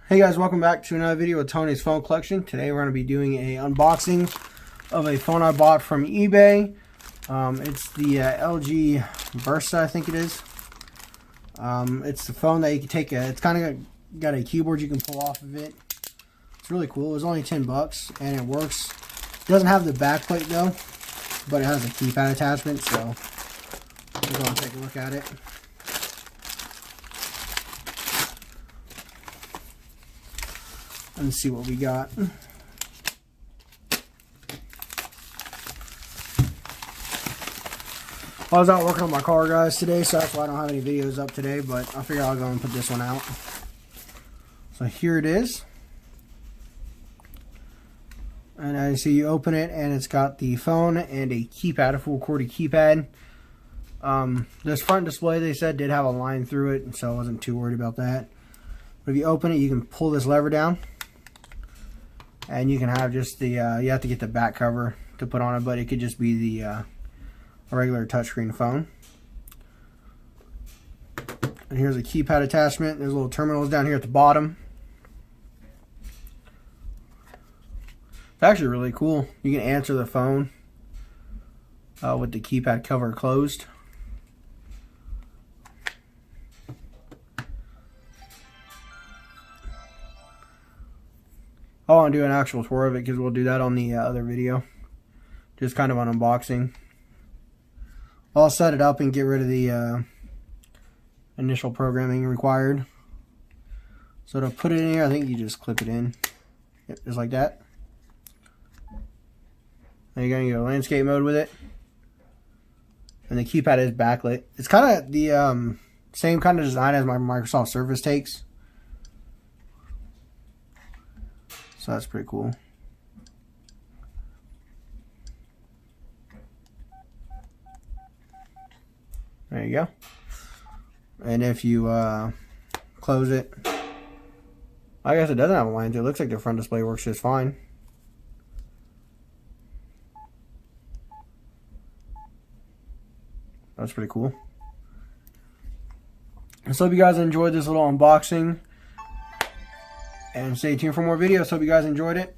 Hey guys, welcome back to another video with Tony's phone collection. Today we're going to be doing a unboxing of a phone I bought from eBay. It's the LG Versa, I think it is. It's the phone that you can take it's kind of got a keyboard you can pull off of it. It's really cool. It was only 10 bucks and it works. It doesn't have the back plate though, but it has a keypad attachment, so we're going to take a look at it. Let's see what we got. I was out working on my car, guys, today, so that's why I don't have any videos up today, but I figured I'll go and put this one out. So here it is. And as you see, you open it, and it's got the phone and a keypad, a full QWERTY keypad. This front display, they said, did have a line through it, so I wasn't too worried about that. But if you open it, you can pull this lever down. And you can have just the, you have to get the back cover to put on it, but it could just be the a regular touchscreen phone. And here's a keypad attachment. There's little terminals down here at the bottom. It's actually really cool. You can answer the phone with the keypad cover closed. I want to do an actual tour of it because we'll do that on the other video. Just kind of an unboxing. I'll set it up and get rid of the initial programming required. So to put it in here, I think you just clip it in. Yep, just like that. And you're going to go landscape mode with it. And the keypad is backlit. It's kind of the same kind of design as my Microsoft Surface takes. So that's pretty cool. There you go. And if you close it, I guess it doesn't have a line to it. It looks like the front display works just fine. That's pretty cool. So hope you guys enjoyed this little unboxing. And stay tuned for more videos. Hope you guys enjoyed it.